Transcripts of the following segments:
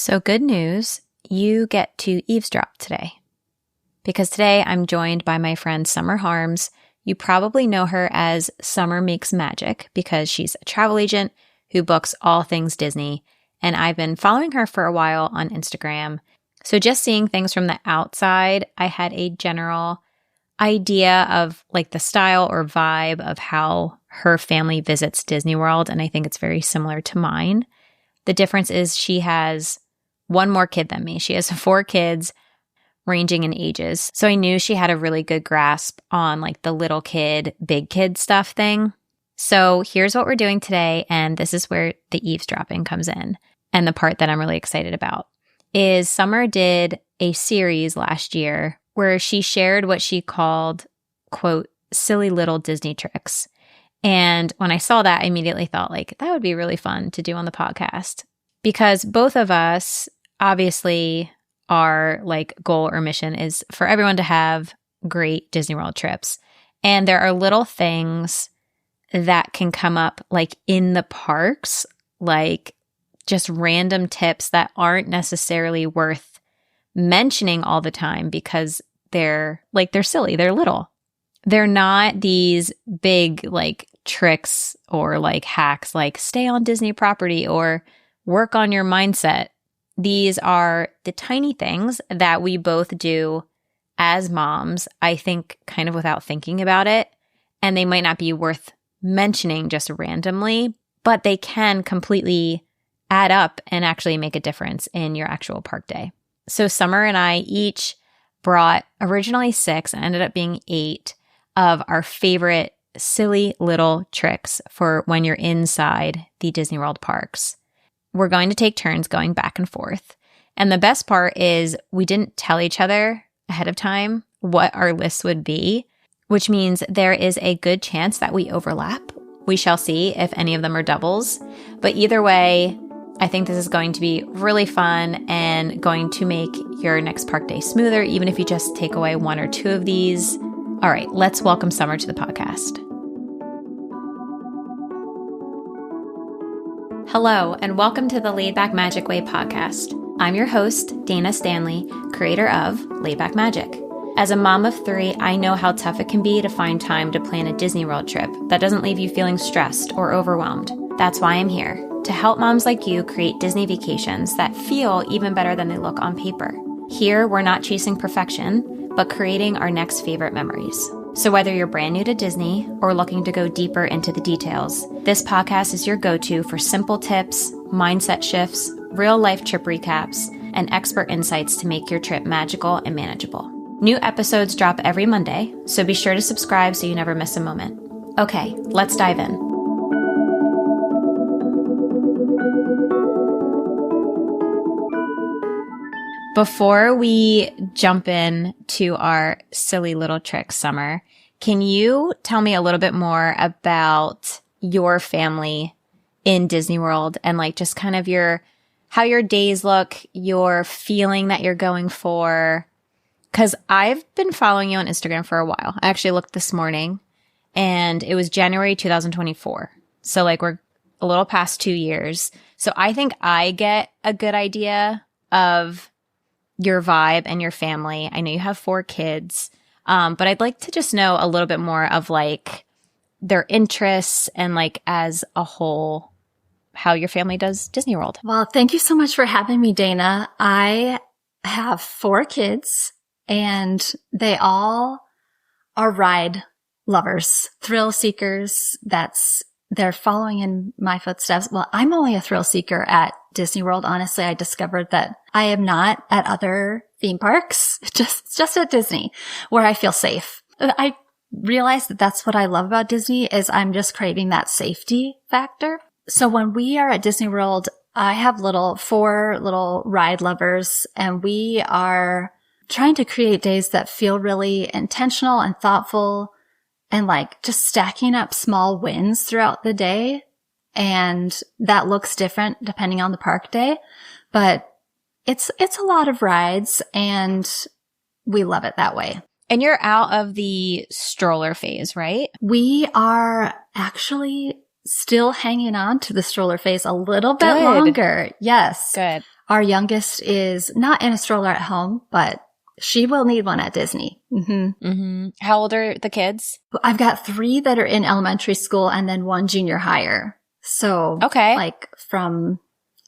So good news, you get to eavesdrop today. Because today I'm joined by my friend Summer Harms. You probably know her as Summer Makes Magic because she's a travel agent who books all things Disney. And I've been following her for a while on Instagram. So just seeing things from the outside, I had a general idea of like the style or vibe of how her family visits Disney World. And I think it's very similar to mine. The difference is she has one more kid than me. She has 4 kids ranging in ages. So I knew she had a really good grasp on like the little kid, big kid stuff thing. So here's what we're doing today. And this is where the eavesdropping comes in. And the part that I'm really excited about is Summer did a series last year where she shared what she called, quote, silly little Disney tricks. And when I saw that, I immediately thought like, that would be really fun to do on the podcast because both of us, obviously, our like goal or mission is for everyone to have great Disney World trips. And there are little things that can come up like in the parks, like just random tips that aren't necessarily worth mentioning all the time because they're silly, they're little. They're not these big like tricks or like hacks like stay on Disney property or work on your mindset. These are the tiny things that we both do as moms, I think kind of without thinking about it. And they might not be worth mentioning just randomly, but they can completely add up and actually make a difference in your actual park day. So Summer and I each brought originally 6 and ended up being 8 of our favorite silly little tricks for when you're inside the Disney World parks. We're going to take turns going back and forth. And the best part is we didn't tell each other ahead of time what our lists would be, which means there is a good chance that we overlap. We shall see if any of them are doubles. But either way, I think this is going to be really fun and going to make your next park day smoother, even if you just take away 1 or 2 of these. All right, let's welcome Summer to the podcast. Hello, and welcome to the Laid Back Magic Way podcast. I'm your host, Dana Stanley, creator of Laid Back Magic. As a mom of 3, I know how tough it can be to find time to plan a Disney World trip that doesn't leave you feeling stressed or overwhelmed. That's why I'm here, to help moms like you create Disney vacations that feel even better than they look on paper. Here, we're not chasing perfection, but creating our next favorite memories. So whether you're brand new to Disney or looking to go deeper into the details, this podcast is your go-to for simple tips, mindset shifts, real-life trip recaps, and expert insights to make your trip magical and manageable. New episodes drop every Monday, so be sure to subscribe so you never miss a moment. Okay, let's dive in. Before we jump in to our silly little tricks, Summer, can you tell me a little bit more about your family in Disney World and like just kind of how your days look, your feeling that you're going for? Because I've been following you on Instagram for a while. I actually looked this morning and it was January 2024. So like we're a little past 2 years. So I think I get a good idea of your vibe and your family. I know you have 4 kids, but I'd like to just know a little bit more of like their interests and like as a whole, how your family does Disney World. Well, thank you so much for having me, Dana. I have 4 kids and they all are ride lovers, thrill seekers. They're following in my footsteps. Well, I'm only a thrill seeker at Disney World. Honestly, I discovered that I am not at other theme parks, just at Disney, where I feel safe. I realized that that's what I love about Disney is I'm just craving that safety factor. So when we are at Disney World, I have 4 little ride lovers, and we are trying to create days that feel really intentional and thoughtful and like just stacking up small wins throughout the day. And that looks different depending on the park day, but it's a lot of rides and we love it that way. And you're out of the stroller phase, right? We are actually still hanging on to the stroller phase a little bit longer. Yes. Good. Our youngest is not in a stroller at home, but she will need one at Disney. How old are the kids? I've got 3 that are in elementary school and then 1 junior higher. So okay, like from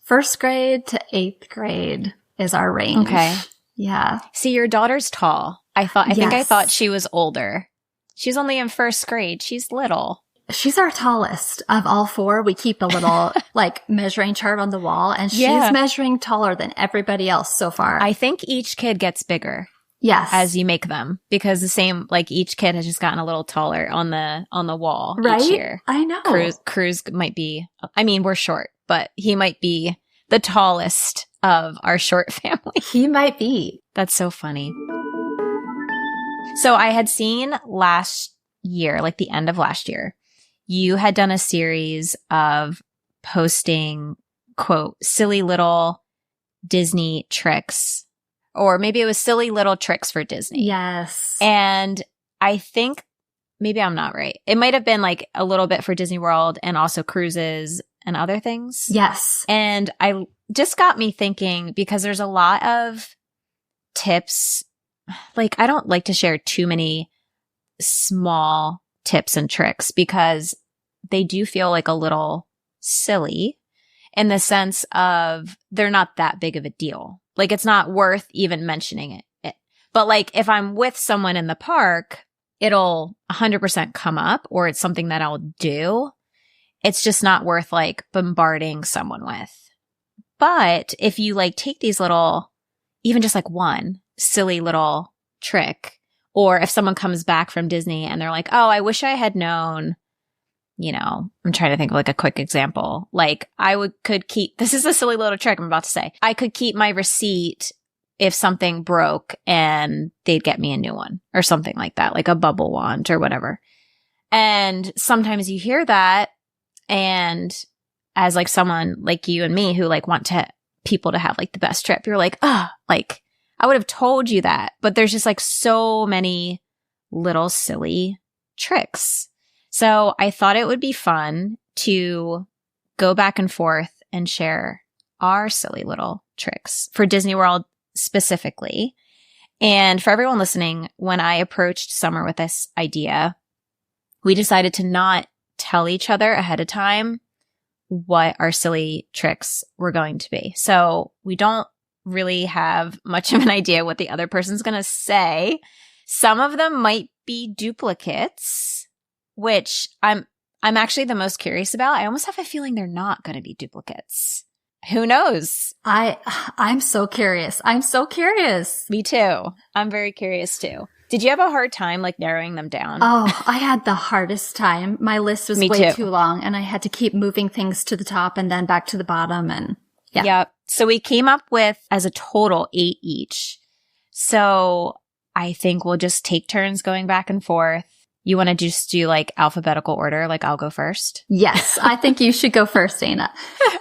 1st grade to 8th grade is our range. Okay. Yeah. See, your daughter's tall. I think I thought she was older. She's only in 1st grade. She's little. She's our tallest of all 4. We keep a little like measuring chart on the wall, and she's measuring taller than everybody else so far. I think each kid gets bigger. Yes. As you make them, because the same, like each kid has just gotten a little taller on the wall each year. I know. Cruz might be, I mean, we're short, but he might be the tallest of our short family. He might be. That's so funny. So I had seen last year, like the end of last year, you had done a series of posting, quote, silly little Disney tricks, or maybe it was silly little tricks for Disney. Yes. And I think maybe I'm not right. It might have been like a little bit for Disney World and also cruises and other things. Yes. And I just got me thinking, because there's a lot of tips. Like, I don't like to share too many small tips and tricks because they do feel like a little silly in the sense of they're not that big of a deal. Like, it's not worth even mentioning it. But like, if I'm with someone in the park, it'll 100% come up, or it's something that I'll do. It's just not worth like bombarding someone with. But if you like take these little, even just like one silly little trick, or if someone comes back from Disney and they're like, oh, I wish I had known, I'm trying to think of like a quick example. Like could keep, this is a silly little trick I'm about to say. I could keep my receipt if something broke and they'd get me a new one or something like that, like a bubble wand or whatever. And sometimes you hear that, and as like someone like you and me who like want people to have like the best trip, you're like, oh, like I would have told you that. But there's just like so many little silly tricks. So I thought it would be fun to go back and forth and share our silly little tricks for Disney World specifically. And for everyone listening, when I approached Summer with this idea, we decided to not tell each other ahead of time what our silly tricks were going to be. So we don't really have much of an idea what the other person's going to say. Some of them might be duplicates, which I'm actually the most curious about. I almost have a feeling they're not going to be duplicates. Who knows? I'm so curious. I'm so curious. Me too. I'm very curious too. Did you have a hard time like narrowing them down? Oh, I had the hardest time. My list was way too long, and I had to keep moving things to the top and then back to the bottom. And yeah. Yep. So we came up with as a total 8 each. So I think we'll just take turns going back and forth. You want to just do like alphabetical order? Like I'll go first? Yes. I think you should go first, Dana.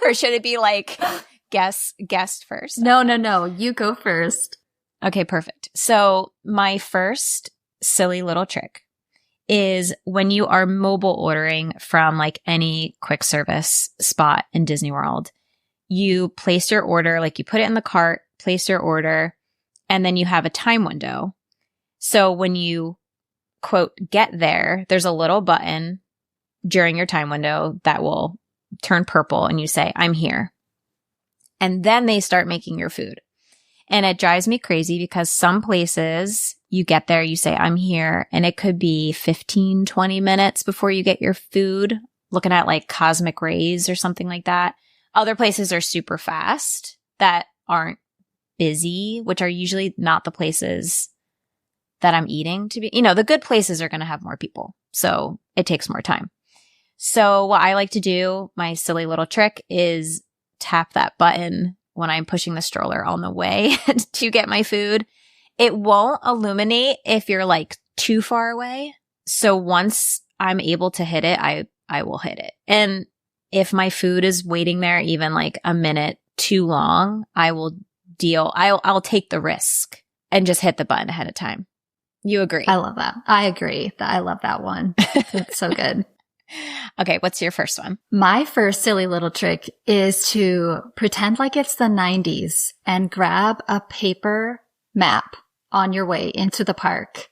Or should it be like guest first? No. You go first. Okay, perfect. So my first silly little trick is when you are mobile ordering from like any quick service spot in Disney World, you place your order, like you put it in the cart, place your order, and then you have a time window. So when you, quote, get there, there's a little button during your time window that will turn purple and you say, I'm here. And then they start making your food. And it drives me crazy because some places you get there, you say, I'm here, and it could be 15, 20 minutes before you get your food, looking at like Cosmic Rays or something like that. Other places are super fast that aren't busy, which are usually not the places that I'm eating to be. The good places are going to have more people, so it takes more time. So what I like to do, my silly little trick, is tap that button when I'm pushing the stroller on the way to get my food. It won't illuminate if you're like too far away. So once I'm able to hit it, I will hit it. And if my food is waiting there even like a minute too long, I'll take the risk and just hit the button ahead of time. You agree? I love that. I agree. I love that one. It's so good. Okay, what's your first one? My first silly little trick is to pretend like it's the 90s and grab a paper map on your way into the park.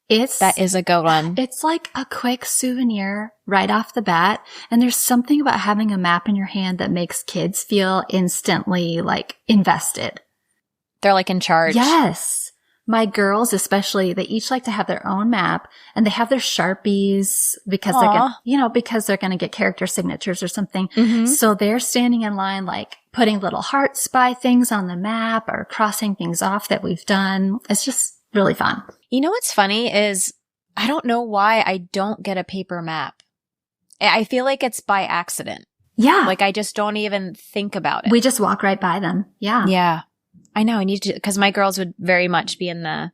That is a good one. It's like a quick souvenir right off the bat. And there's something about having a map in your hand that makes kids feel instantly like invested. They're like in charge. Yes. My girls, especially, they each like to have their own map, and they have their Sharpies because because they're going to get character signatures or something. Mm-hmm. So they're standing in line, like putting little hearts by things on the map or crossing things off that we've done. It's just really fun. You know what's funny is I don't know why I don't get a paper map. I feel like it's by accident. Yeah. Like I just don't even think about it. We just walk right by them. Yeah. Yeah. I know I need to, because my girls would very much be in that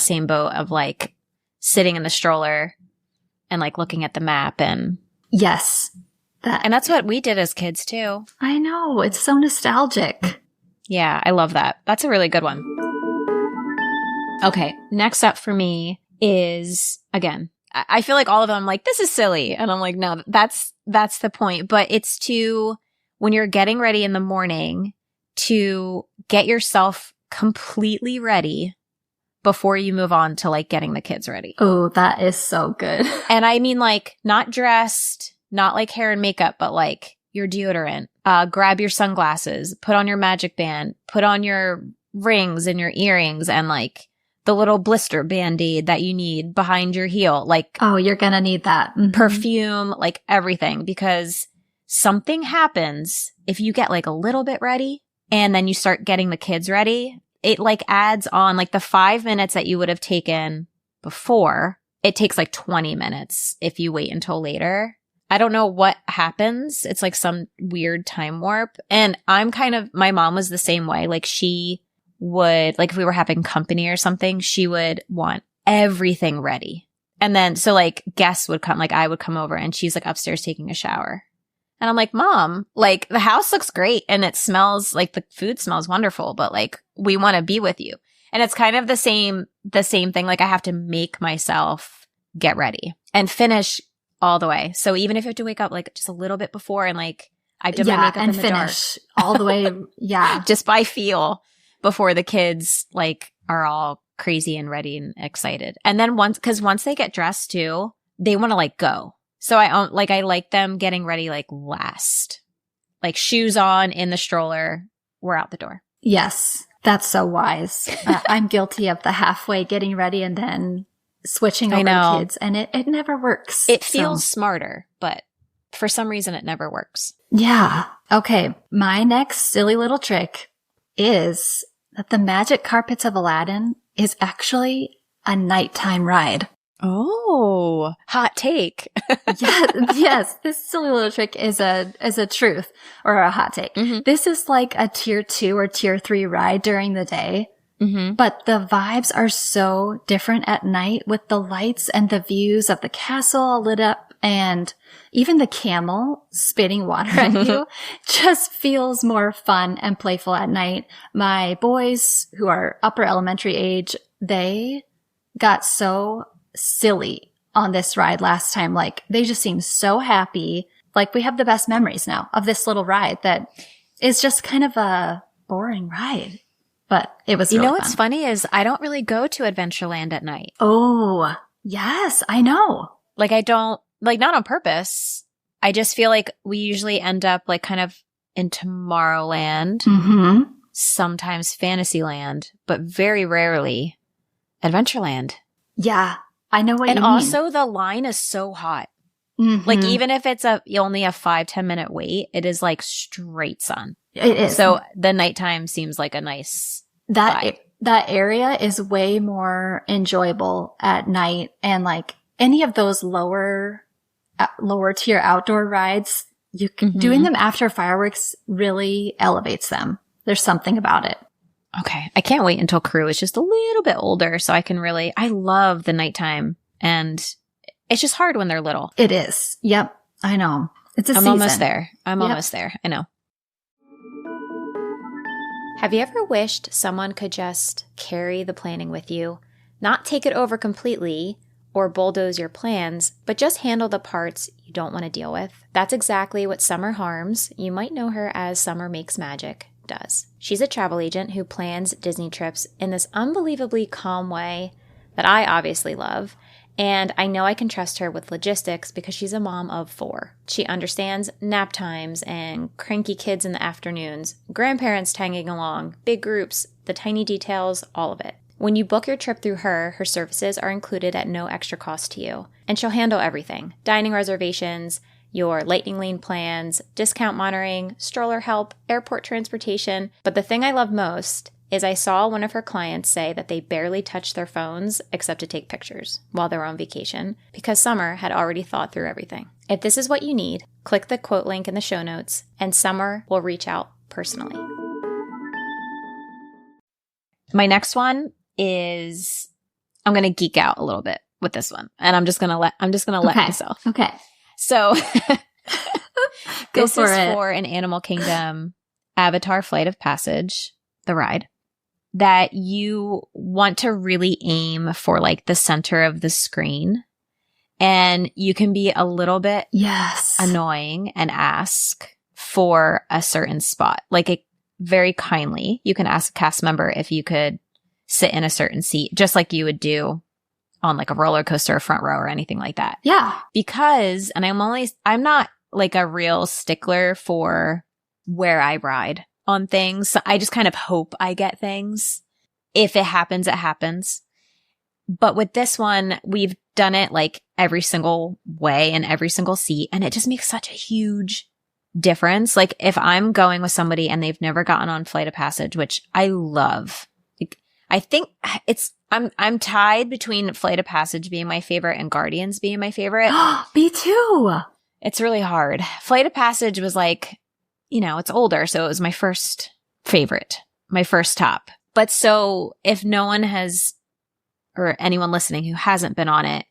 same boat of like sitting in the stroller and like looking at the map and yes. And that's what we did as kids too. I know. It's so nostalgic. Yeah, I love that. That's a really good one. Okay, next up for me is, again, I feel like all of them, I'm like, this is silly. And I'm like, no, that's the point. But it's to, when you're getting ready in the morning, to get yourself completely ready before you move on to like getting the kids ready. Oh, that is so good. And I mean like not dressed, not like hair and makeup, but like your deodorant, grab your sunglasses, put on your magic band, put on your rings and your earrings and like the little blister band-aid that you need behind your heel. Like, oh, you're going to need that. Mm-hmm. Perfume, like everything, because something happens if you get like a little bit ready and then you start getting the kids ready. It like adds on like the 5 minutes that you would have taken before. It takes like 20 minutes if you wait until later. I don't know what happens. It's like some weird time warp. And my mom was the same way. Like she would, like if we were having company or something, she would want everything ready. And then, so like guests would come, like I would come over and she's like upstairs taking a shower. And I'm like, Mom, like the house looks great and it smells like the food smells wonderful, but like we want to be with you. And it's kind of the same thing. Like I have to make myself get ready and finish all the way. So even if you have to wake up like just a little bit before and like I did my makeup and in the finish all the way. Yeah. Just by feel before the kids like are all crazy and ready and excited. And then once they get dressed too, they want to like go. So I like them getting ready like last, like shoes on in the stroller. We're out the door. Yes. That's so wise. I'm guilty of the halfway getting ready and then switching over kids, and it never works. It feels smarter, but for some reason it never works. Yeah. Okay. My next silly little trick is that the magic carpets of Aladdin is actually a nighttime ride. Oh, hot take. Yes. This silly little trick is a truth or a hot take. Mm-hmm. This is like a tier 2 or tier 3 ride during the day. Mm-hmm. But the vibes are so different at night with the lights and the views of the castle lit up, and even the camel spitting water at you just feels more fun and playful at night. My boys, who are upper elementary age, they got so silly on this ride last time. Like they just seem so happy. Like we have the best memories now of this little ride that is just kind of a boring ride. But it was really fun. What's funny is I don't really go to Adventureland at night. Oh, yes, I know. Like I don't, like not on purpose. I just feel like we usually end up like kind of in Tomorrowland, sometimes Fantasyland, but very rarely Adventureland. Yeah, I know what you mean. And also the line is so hot. Mm-hmm. Like even if it's only a 5-10 minute wait, it is like straight sun. It is. So the nighttime seems like a nice vibe. That area is way more enjoyable at night, and like any of those lower tier outdoor rides, doing them after fireworks really elevates them. There's something about it. Okay. I can't wait until Crew is just a little bit older so I love the nighttime, and it's just hard when they're little. It is. Yep. I know. It's a season. Almost there. Almost there. I know. Have you ever wished someone could just carry the planning with you, not take it over completely or bulldoze your plans, but just handle the parts you don't want to deal with. That's exactly what Summer Harms, you might know her as Summer Makes Magic, does. She's a travel agent who plans Disney trips in this unbelievably calm way that I obviously love. And I know I can trust her with logistics because she's a mom of 4. She understands nap times and cranky kids in the afternoons, grandparents tagging along, big groups, the tiny details, all of it. When you book your trip through her, her services are included at no extra cost to you. And she'll handle everything: dining reservations, your lightning lane plans, discount monitoring, stroller help, airport transportation. But the thing I love most is I saw one of her clients say that they barely touched their phones except to take pictures while they were on vacation because Summer had already thought through everything. If this is what you need, click the quote link in the show notes and Summer will reach out personally. My next one is, I'm going to geek out a little bit with this one, and I'm just going to let myself. Okay. So this is it. for an Animal Kingdom Avatar Flight of Passage, the ride, that you want to really aim for like the center of the screen, and you can be a little bit annoying and ask for a certain spot. Like, it very kindly, you can ask a cast member if you could sit in a certain seat, just like you would do on like a roller coaster or front row or anything like that. Yeah. Because, and I'm not like a real stickler for where I ride on things. So I just kind of hope I get things. If it happens, it happens. But with this one, we've done it like every single way in every single seat. And it just makes such a huge difference. Like, if I'm going with somebody and they've never gotten on Flight of Passage, which I love, I think I'm tied between Flight of Passage being my favorite and Guardians being my favorite. Me too. It's really hard. Flight of Passage was like, it's older, so it was my first favorite, my first top. But so if no one has, or anyone listening who hasn't been on it,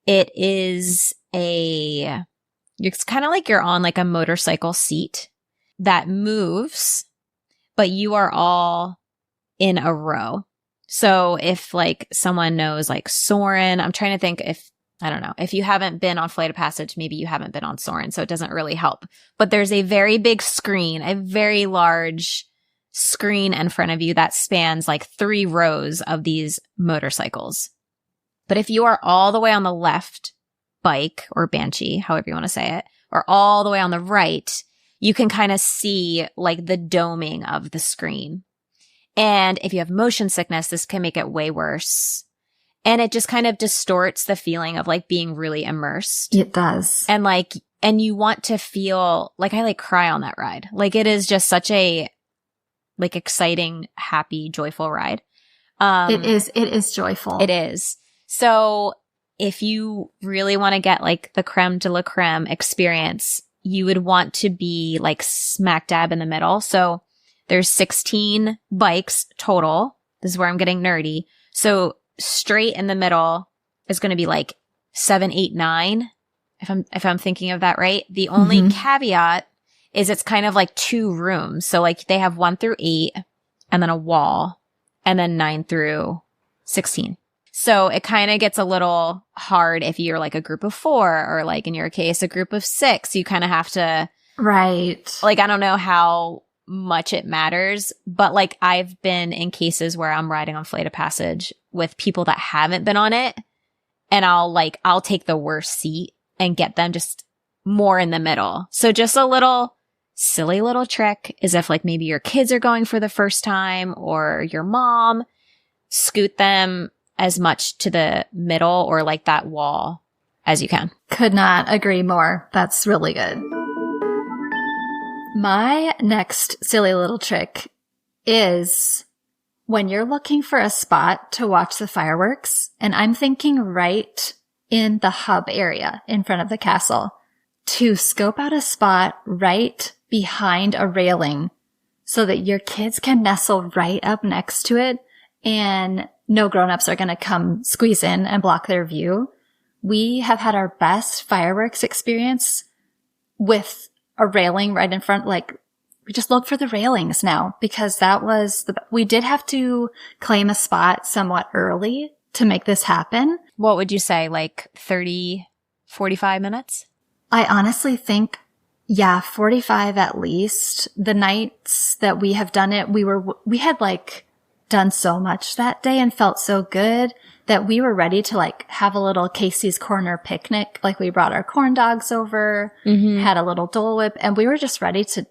it's kind of like you're on like a motorcycle seat that moves, but you are all in a row. So if like someone knows like Soarin', I'm trying to think I don't know, if you haven't been on Flight of Passage, maybe you haven't been on Soarin', so it doesn't really help. But there's a very big screen, a very large screen in front of you that spans like 3 rows of these motorcycles. But if you are all the way on the left bike or Banshee, however you want to say it, or all the way on the right, you can kind of see like the doming of the screen. And if you have motion sickness, this can make it way worse. And it just kind of distorts the feeling of like being really immersed. It does. And you want to feel like, I like cry on that ride. Like, it is just such a like exciting, happy, joyful ride. It is joyful. It is. So if you really want to get like the creme de la creme experience, you would want to be like smack dab in the middle. So there's 16 bikes total. This is where I'm getting nerdy. So straight in the middle is going to be like 7, 8, 9. If I'm thinking of that right. The only caveat is it's kind of like 2 rooms. So like they have 1 through 8 and then a wall and then 9 through 16. So it kind of gets a little hard if you're like a group of 4 or like in your case, a group of 6. You kind of have to, right. Like, I don't know how much it matters, but like I've been in cases where I'm riding on Flight of Passage with people that haven't been on it, and I'll take the worst seat and get them just more in the middle. So just a little silly little trick is if like maybe your kids are going for the first time or your mom, scoot them as much to the middle or like that wall as you can. Could not agree more. That's really good. My next silly little trick is when you're looking for a spot to watch the fireworks, and I'm thinking right in the hub area in front of the castle, to scope out a spot right behind a railing so that your kids can nestle right up next to it and no grown-ups are going to come squeeze in and block their view. We have had our best fireworks experience with a railing right in front. Like, we just look for the railings now because we did have to claim a spot somewhat early to make this happen. What would you say, like 30, 45 minutes? I honestly think, 45 at least. The nights that we have done it, we had like done so much that day and felt so good that we were ready to like have a little Casey's Corner picnic. Like we brought our corn dogs over, had a little Dole Whip, and we were just ready to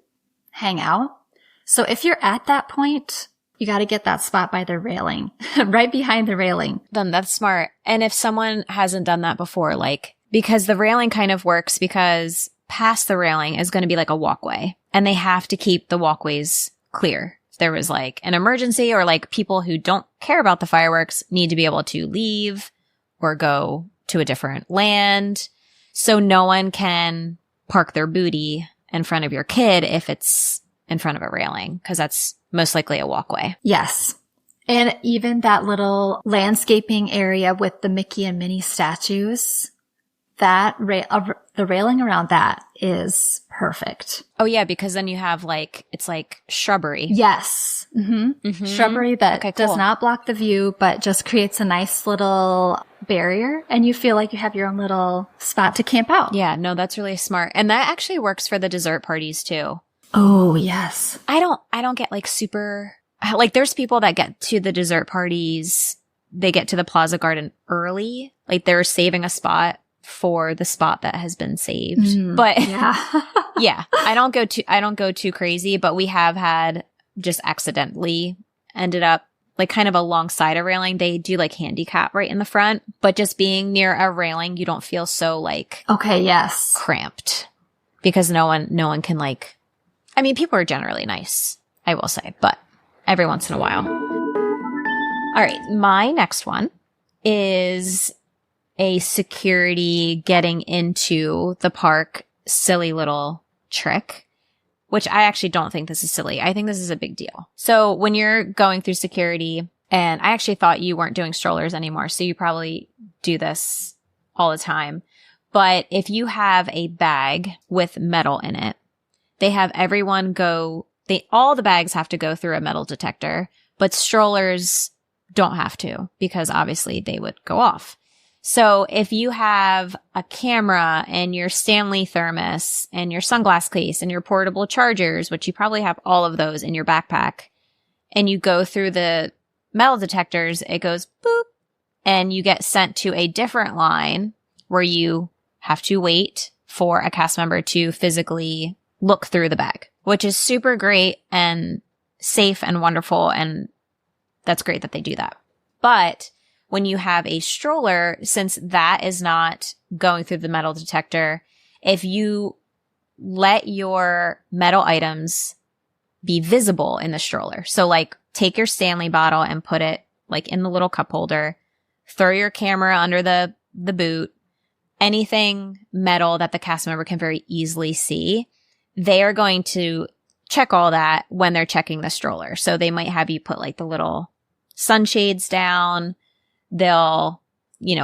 hang out. So if you're at that point, you got to get that spot by the railing, right behind the railing. Then that's smart. And if someone hasn't done that before, like, because the railing kind of works because past the railing is going to be like a walkway and they have to keep the walkways clear. If there was like an emergency or like people who don't care about the fireworks need to be able to leave or go to a different land. So no one can park their booty in front of your kid if it's in front of a railing, because that's most likely a walkway. Yes. And even that little landscaping area with the Mickey and Minnie statues, the railing around that is perfect. Oh yeah, because then you have like, it's like shrubbery. Yes. Shrubbery that does not block the view, but just creates a nice little barrier, and you feel like you have your own little spot to camp out. Yeah, no, that's really smart. And that actually works for the dessert parties too. Oh, yes. I don't get like super, like there's people that get to the dessert parties, they get to the Plaza Garden early, like they're saving a spot for the spot that has been saved. But yeah, I don't go too crazy, but we have had just accidentally ended up like kind of alongside a railing. They do like handicap right in the front, but just being near a railing, you don't feel so like, okay, yes, cramped, because no one can like, I mean, people are generally nice, I will say, but every once in a while. All right. My next one is a security getting into the park silly little trick, which I actually don't think this is silly. I think this is a big deal. So when you're going through security, and I actually thought you weren't doing strollers anymore, so you probably do this all the time. But if you have a bag with metal in it, they have everyone all the bags have to go through a metal detector, but strollers don't have to, because obviously they would go off. So if you have a camera and your Stanley thermos and your sunglass case and your portable chargers, which you probably have all of those in your backpack, and you go through the metal detectors, it goes boop, and you get sent to a different line where you have to wait for a cast member to physically look through the bag, which is super great and safe and wonderful. And that's great that they do that. But when you have a stroller, since that is not going through the metal detector, if you let your metal items be visible in the stroller, so like take your Stanley bottle and put it like in the little cup holder, throw your camera under the boot, anything metal that the cast member can very easily see, they are going to check all that when they're checking the stroller. So they might have you put like the little sunshades down. They'll,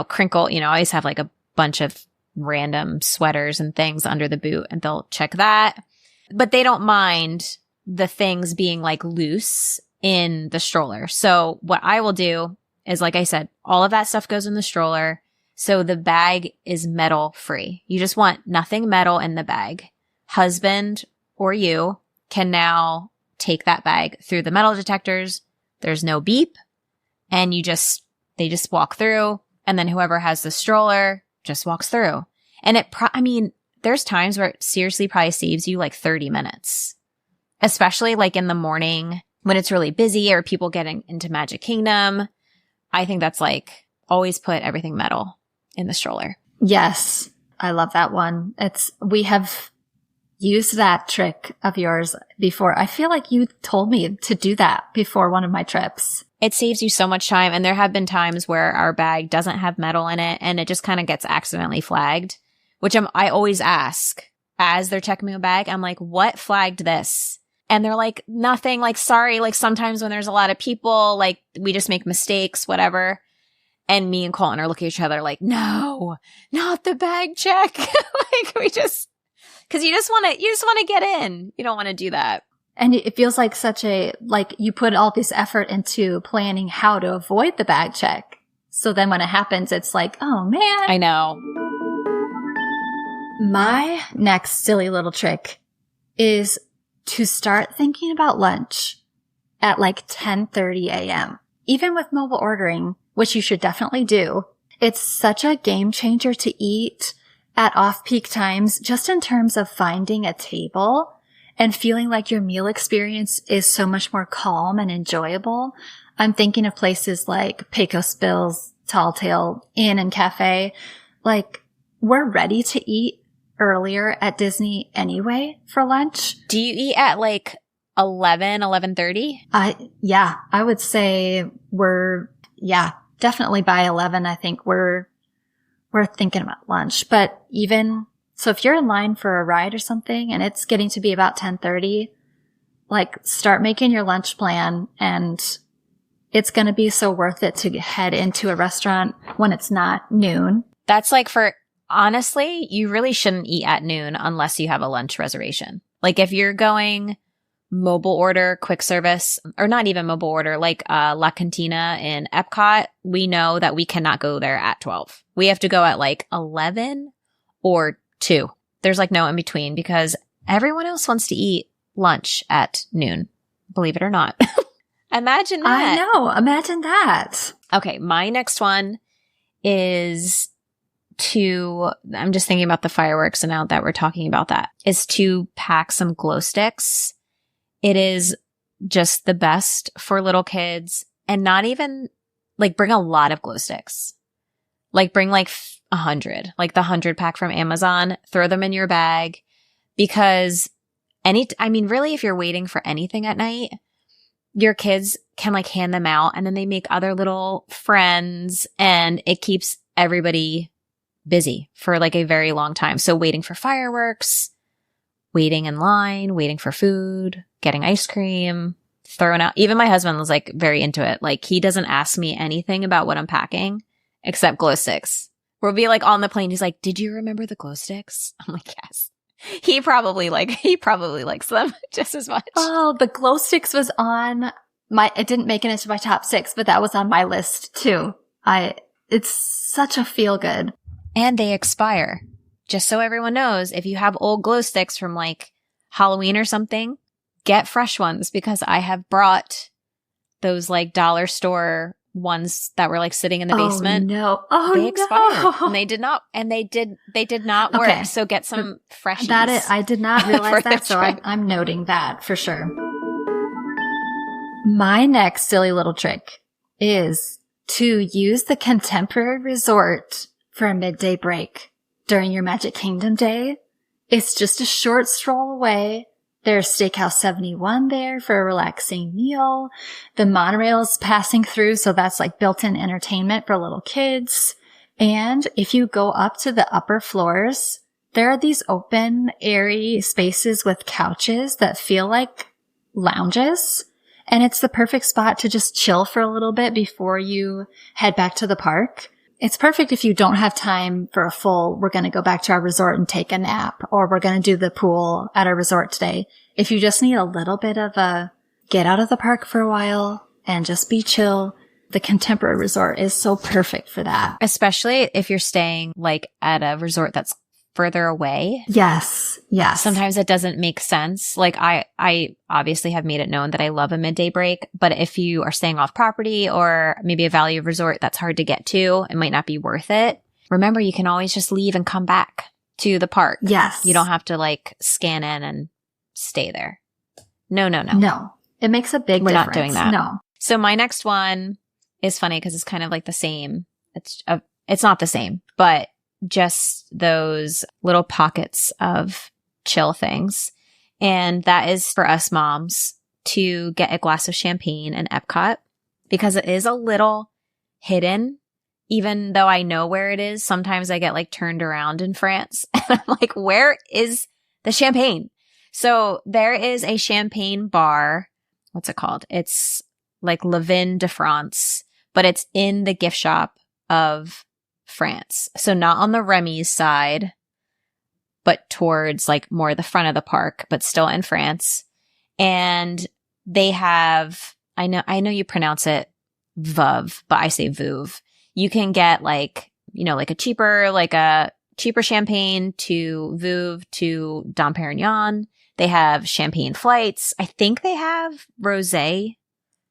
crinkle, I always have like a bunch of random sweaters and things under the boot, and they'll check that. But they don't mind the things being like loose in the stroller. So what I will do is, like I said, all of that stuff goes in the stroller. So the bag is metal free. You just want nothing metal in the bag. Husband or you can now take that bag through the metal detectors. There's no beep, and they just walk through, and then whoever has the stroller just walks through. And there's times where it seriously probably saves you like 30 minutes, especially like in the morning when it's really busy or people getting into Magic Kingdom. I think that's like always put everything metal in the stroller. Yes. I love that one. We have used that trick of yours before. I feel like you told me to do that before one of my trips. It saves you so much time. And there have been times where our bag doesn't have metal in it and it just kind of gets accidentally flagged, which I always ask as they're checking my bag. I'm like, what flagged this? And they're like, nothing, like, sorry. Like sometimes when there's a lot of people, like we just make mistakes, whatever. And me and Colton are looking at each other like, no, not the bag check. Like because you just want to get in. You don't want to do that. And it feels like you put all this effort into planning how to avoid the bag check. So then when it happens, it's like, oh man. I know. My next silly little trick is to start thinking about lunch at like 10:30 a.m. Even with mobile ordering, which you should definitely do, it's such a game changer to eat at off-peak times, just in terms of finding a table and feeling like your meal experience is so much more calm and enjoyable. I'm thinking of places like Pecos Bill's Tall Tale Inn and Cafe. Like, we're ready to eat earlier at Disney anyway for lunch. Do you eat at like 11:30? Yeah, I would say definitely by 11, I think we're thinking about lunch. But even so, if you're in line for a ride or something and it's getting to be about 10:30, like, start making your lunch plan, and it's going to be so worth it to head into a restaurant when it's not noon. That's like honestly, you really shouldn't eat at noon unless you have a lunch reservation. Like, if you're going mobile order, quick service, or not even mobile order, like La Cantina in Epcot, we know that we cannot go there at 12. We have to go at like 11 or 2. There's like no in between, because everyone else wants to eat lunch at noon, believe it or not. Imagine that. I know. Imagine that. Okay, my next one is I'm just thinking about the fireworks, and now that we're talking about that, is to pack some glow sticks. It is just the best for little kids, and not even like bring a lot of glow sticks. Like, bring like 100, like the 100 pack from Amazon, throw them in your bag, because really, if you're waiting for anything at night, your kids can like hand them out, and then they make other little friends, and it keeps everybody busy for like a very long time. So waiting for fireworks, waiting in line, waiting for food, getting ice cream, throwing out. Even my husband was like very into it. Like, he doesn't ask me anything about what I'm packing except glow sticks. We'll be like on the plane. He's like, "Did you remember the glow sticks?" I'm like, "Yes." He probably likes them just as much. Oh, the glow sticks was on it didn't make it into my top 6, but that was on my list too. It's such a feel good. And they expire. Just so everyone knows, if you have old glow sticks from like Halloween or something, get fresh ones, because I have brought those like dollar store ones that were like sitting in the basement. They expired. And they did not work. Okay. So get some freshies. I did not realize that, so I'm noting that for sure. My next silly little trick is to use the Contemporary Resort for a midday break during your Magic Kingdom day. It's just a short stroll away. There's Steakhouse 71 there for a relaxing meal. The monorail is passing through, so that's like built-in entertainment for little kids. And if you go up to the upper floors, there are these open, airy spaces with couches that feel like lounges. And it's the perfect spot to just chill for a little bit before you head back to the park. It's perfect if you don't have time for a full, we're going to go back to our resort and take a nap, or we're going to do the pool at our resort today. If you just need a little bit of a get out of the park for a while and just be chill, the Contemporary Resort is so perfect for that. Especially if you're staying like at a resort that's further away. Yes. Sometimes it doesn't make sense. Like, I obviously have made it known that I love a midday break, but if you are staying off property or maybe a value resort that's hard to get to, it might not be worth it. Remember, you can always just leave and come back to the park. Yes. You don't have to like scan in and stay there. No. No. It makes a big difference. We're not doing that. No. So my next one is funny because it's kind of like the same. It's not the same, but just those little pockets of chill things. And that is for us moms to get a glass of champagne in Epcot, because it is a little hidden. Even though I know where it is, sometimes I get like turned around in France and I'm like, where is the champagne? So there is a champagne bar. What's it called? It's like Le Vin de France, but it's in the gift shop of France. So not on the Remy's side, but towards like more the front of the park, but still in France. And they have, I know you pronounce it Veuve, but I say Veuve. You can get like, like a cheaper, like a cheaper champagne to Veuve to Dom Perignon. They have champagne flights. I think they have rosé,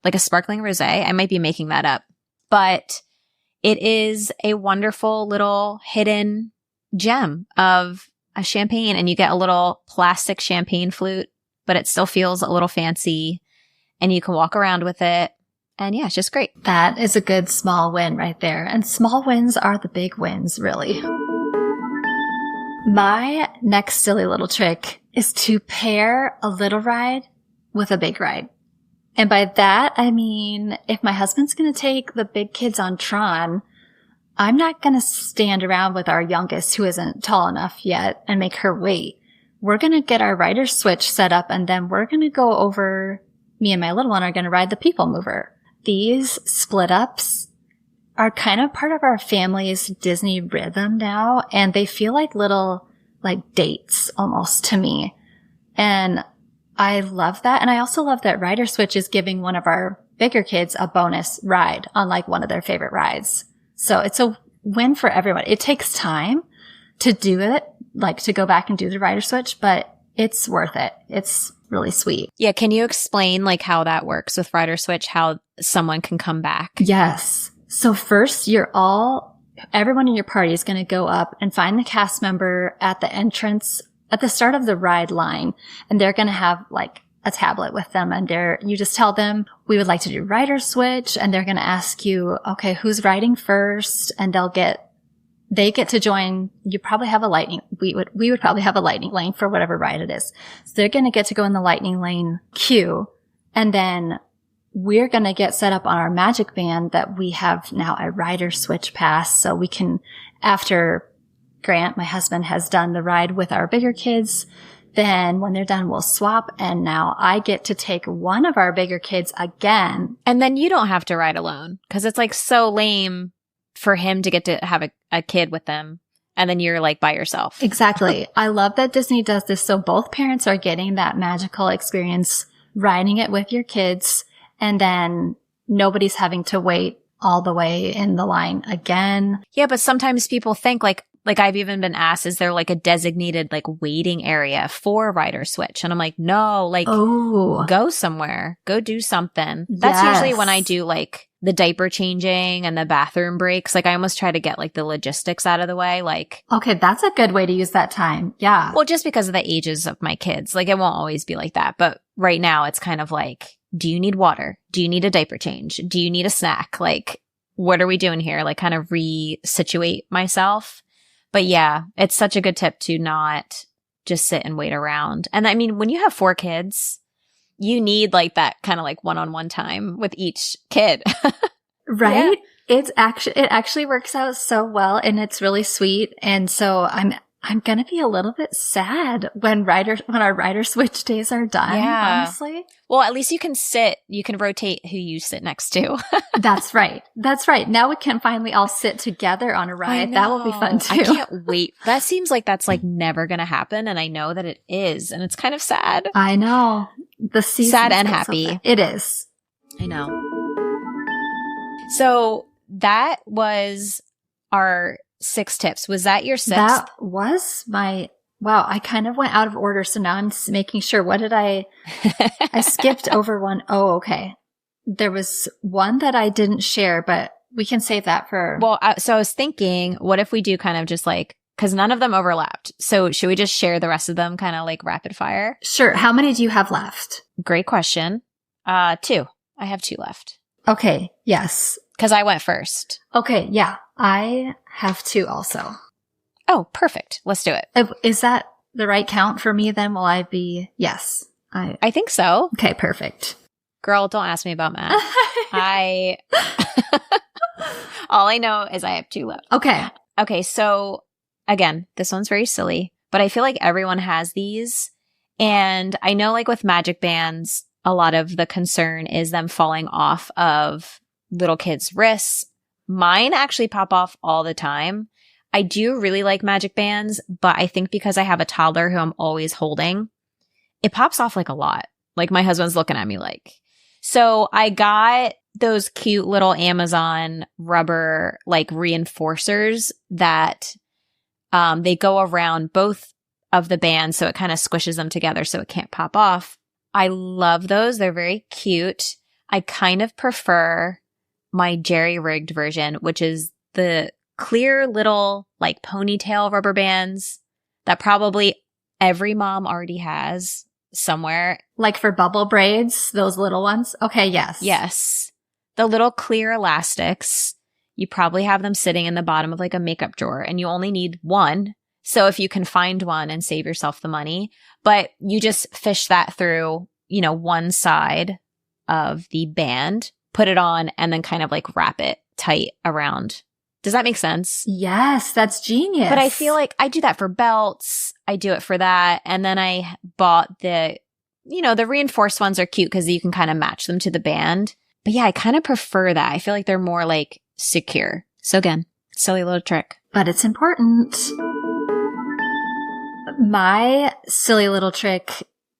like a sparkling rosé. I might be making that up. But it is a wonderful little hidden gem of a champagne, and you get a little plastic champagne flute, but it still feels a little fancy, and you can walk around with it. And yeah, it's just great. That is a good small win right there. And small wins are the big wins, really. My next silly little trick is to pair a little ride with a big ride. And by that, I mean, if my husband's going to take the big kids on Tron, I'm not going to stand around with our youngest, who isn't tall enough yet, and make her wait. We're going to get our rider switch set up, and then we're going to go over, me and my little one are going to ride the people mover. These split ups are kind of part of our family's Disney rhythm now, and they feel like little, like, dates almost to me. And I love that. And I also love that Rider Switch is giving one of our bigger kids a bonus ride on like one of their favorite rides. So it's a win for everyone. It takes time to do it, like to go back and do the Rider Switch, but it's worth it. It's really sweet. Yeah. Can you explain like how that works with Rider Switch, how someone can come back? Yes. So first everyone in your party is going to go up and find the cast member at the entrance at the start of the ride line, and they're going to have like a tablet with them, and you just tell them, we would like to do Rider Switch, and they're going to ask you, okay, who's riding first? And they get to join. You probably have we would probably have a lightning lane for whatever ride it is. So they're going to get to go in the lightning lane queue, and then we're going to get set up on our Magic Band that we have now a Rider Switch pass, so we can, after Grant, my husband, has done the ride with our bigger kids, then when they're done, we'll swap. And now I get to take one of our bigger kids again. And then you don't have to ride alone, because it's like so lame for him to get to have a kid with them. And then you're like by yourself. Exactly. I love that Disney does this. So both parents are getting that magical experience riding it with your kids. And then nobody's having to wait all the way in the line again. Yeah. But sometimes people think like I've even been asked, is there like a designated like waiting area for Rider Switch? And I'm like, no, like go somewhere, go do something. That's usually when I do like the diaper changing and the bathroom breaks. Like I almost try to get like the logistics out of the way. Like, okay, that's a good way to use that time. Yeah. Well, just because of the ages of my kids, like it won't always be like that. But right now it's kind of like, do you need water? Do you need a diaper change? Do you need a snack? Like, what are we doing here? Like kind of re-situate myself. But yeah, it's such a good tip to not just sit and wait around. And I mean, when you have 4 kids, you need like that kind of like one-on-one time with each kid. Right? Yeah. It actually works out so well, and it's really sweet. And so I'm going to be a little bit sad when our Rider Switch days are done, honestly. Well, at least you can rotate who you sit next to. That's right. Now we can finally all sit together on a ride. That will be fun too. I can't wait. That seems like that's like never going to happen. And I know that it is. And it's kind of sad. I know. The season sad and happy. So it is. I know. So that was our 6 tips. Was that your 6th? That was wow, I kind of went out of order. So now I'm making sure. What did I skipped over one. Oh, okay. There was one that I didn't share, but we can save that for. Well, so I was thinking, what if we do kind of just like, because none of them overlapped. So should we just share the rest of them kind of like rapid fire? Sure. How many do you have left? Great question. 2. I have 2 left. Okay. Yes. Because I went first. Okay. Yeah. I have 2 also. Oh, perfect. Let's do it. Is that the right count for me then? Will I be? Yes. I think so. Okay. Perfect. Girl, don't ask me about math. All I know is I have 2 left. Okay. So again, this one's very silly, but I feel like everyone has these. And I know like with Magic Bands, a lot of the concern is them falling off of little kids' wrists. Mine actually pop off all the time. I do really like Magic Bands, but I think because I have a toddler who I'm always holding, it pops off like a lot. Like my husband's looking at me like. So I got those cute little Amazon rubber like reinforcers that They go around both of the bands, so it kind of squishes them together so it can't pop off. I love those. They're very cute. I kind of prefer my jerry-rigged version, which is the clear little like ponytail rubber bands that probably every mom already has somewhere. Like for bubble braids, those little ones? Okay, yes. Yes. The little clear elastics. You probably have them sitting in the bottom of like a makeup drawer, and you only need one. So if you can find one and save yourself the money, but you just fish that through, one side of the band, put it on, and then kind of like wrap it tight around. Does that make sense? Yes, that's genius. But I feel like I do that for belts. I do it for that. And then I bought the reinforced ones are cute because you can kind of match them to the band. But yeah, I kind of prefer that. I feel like they're more like secure. So again, silly little trick. But it's important. My silly little trick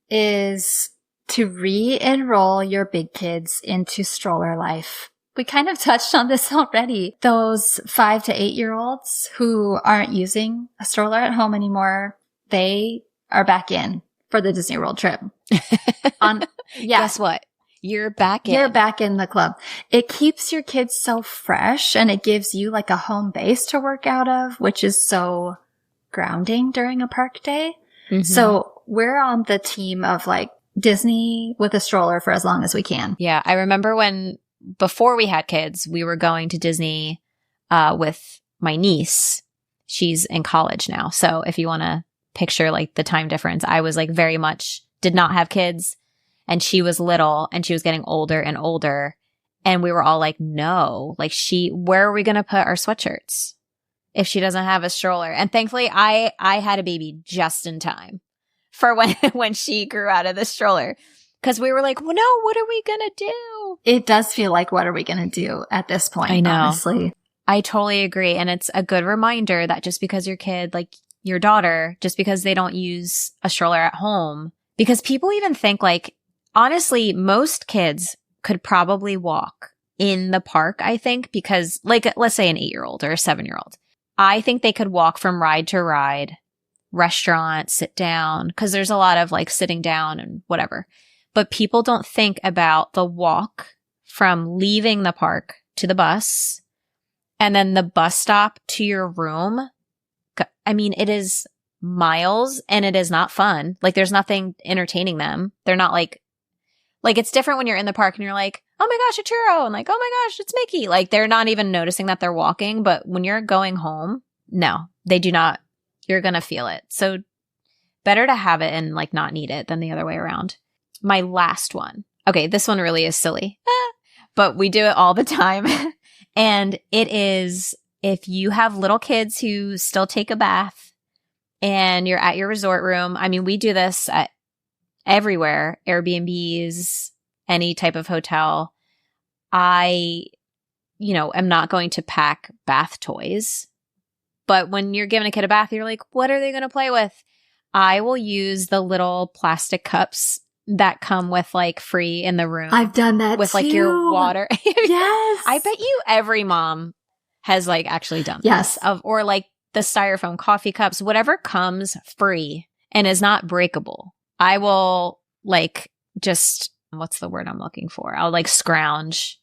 is to re-enroll your big kids into stroller life. We kind of touched on this already. Those 5 to 8-year-olds who aren't using a stroller at home anymore, they are back in for the Disney World trip. Guess what? You're back in. You're back in the club. It keeps your kids so fresh, and it gives you like a home base to work out of, which is so grounding during a park day. Mm-hmm. So we're on the team of like Disney with a stroller for as long as we can. Yeah. I remember before we had kids, we were going to Disney with my niece. She's in college now. So if you want to picture like the time difference, I was like very much did not have kids, and she was little and she was getting older and older. And we were all like, no, like where are we going to put our sweatshirts if she doesn't have a stroller? And thankfully I had a baby just in time for when she grew out of the stroller. Because we were like, well, no, what are we going to do? It does feel like, what are we going to do at this point? I know. Honestly. I totally agree. And it's a good reminder that just because your kid, like your daughter, just because they don't use a stroller at home, because people even think like, honestly, most kids could probably walk in the park, I think, because like, let's say an 8-year-old or a 7-year-old. I think they could walk from ride to ride, restaurant, sit down, because there's a lot of like sitting down and whatever. But people don't think about the walk from leaving the park to the bus and then the bus stop to your room. I mean, it is miles and it is not fun. Like there's nothing entertaining them. They're not like it's different when you're in the park and you're like, oh my gosh, a churro. And like, oh my gosh, it's Mickey. Like they're not even noticing that they're walking. But when you're going home, no, they do not. You're going to feel it. So better to have it and like not need it than the other way around. My last one. Okay, this one really is silly, but we do it all the time. And it is if you have little kids who still take a bath and you're at your resort room. I mean, we do this at everywhere, Airbnbs, any type of hotel. I, am not going to pack bath toys. But when you're giving a kid a bath, you're like, what are they going to play with? I will use the little plastic cups that come with like free in the room. I've done that with too. Like your water. Yes. I bet you every mom has like actually done yes. this. Or like the styrofoam coffee cups, whatever comes free and is not breakable. I will like just, what's the word I'm looking for? I'll like scrounge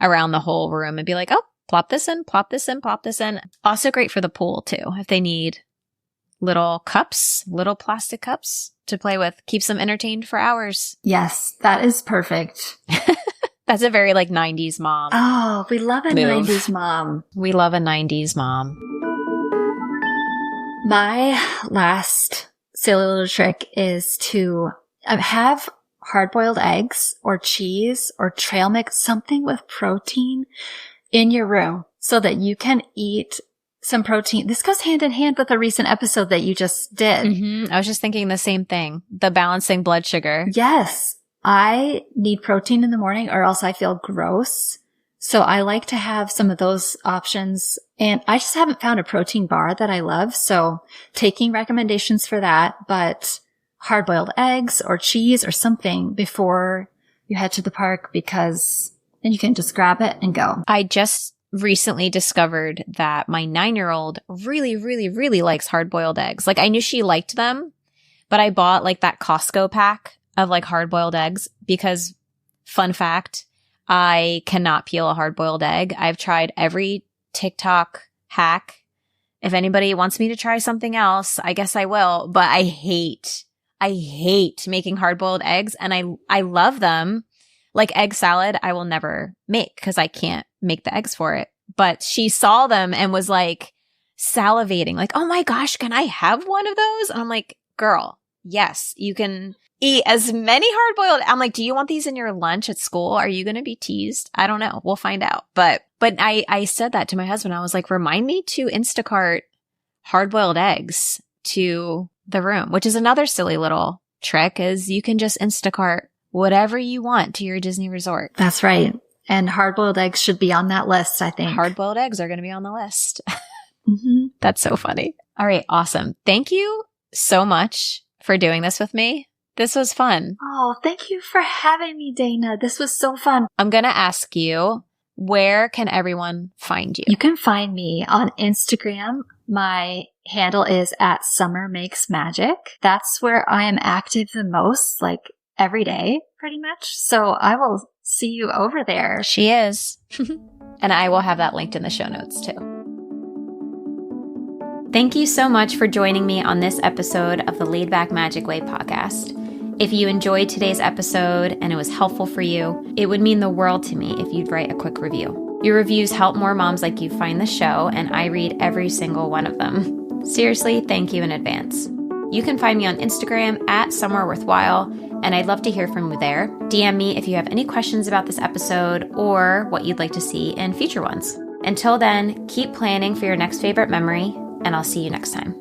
around the whole room and be like, oh, plop this in, plop this in, plop this in. Also great for the pool too. If they need little cups, little plastic cups to play with, keeps them entertained for hours. Yes, that is perfect. That's a very like 90s mom. Oh, we love a move. 90s mom. We love a 90s mom. My last silly little trick is to have hard-boiled eggs or cheese or trail mix, something with protein in your room so that you can eat some protein. This goes hand in hand with a recent episode that you just did. Mm-hmm. I was just thinking the same thing. The balancing blood sugar. Yes. I need protein in the morning or else I feel gross. So I like to have some of those options. And I just haven't found a protein bar that I love. So taking recommendations for that, but hard-boiled eggs or cheese or something before you head to the park, because then you can just grab it and go. I just recently discovered that my 9-year-old really, really, really likes hard-boiled eggs. Like I knew she liked them, but I bought like that Costco pack of like hard-boiled eggs because, fun fact, I cannot peel a hard-boiled egg. I've tried every TikTok hack. If anybody wants me to try something else, I guess I will, but I hate making hard-boiled eggs, and I love them. Like egg salad, I will never make because I can't make the eggs for it. But she saw them and was like salivating, like, oh my gosh, can I have one of those? And I'm like, girl, yes, you can eat as many hard-boiled. I'm like, do you want these in your lunch at school? Are you going to be teased? I don't know. We'll find out. But I said that to my husband. I was like, remind me to Instacart hard-boiled eggs to the room, which is another silly little trick, is you can just Instacart whatever you want to your Disney resort. That's right. And hard-boiled eggs should be on that list, I think. Hard-boiled eggs are going to be on the list. Mm-hmm. That's so funny. All right. Awesome. Thank you so much for doing this with me. This was fun. Oh, thank you for having me, Dana. This was so fun. I'm going to ask you, where can everyone find you? You can find me on Instagram. My handle is @SummerMakesMagic. That's where I am active the most, like every day, pretty much. So I will see you over there. She is. And I will have that linked in the show notes too. Thank you so much for joining me on this episode of the Laid Back Magic Way podcast. If you enjoyed today's episode and it was helpful for you, it would mean the world to me if you'd write a quick review. Your reviews help more moms like you find the show, and I read every single one of them. Seriously, thank you in advance. You can find me on Instagram @somewhereworthwhile, and I'd love to hear from you there. DM me if you have any questions about this episode or what you'd like to see in future ones. Until then, keep planning for your next favorite memory, and I'll see you next time.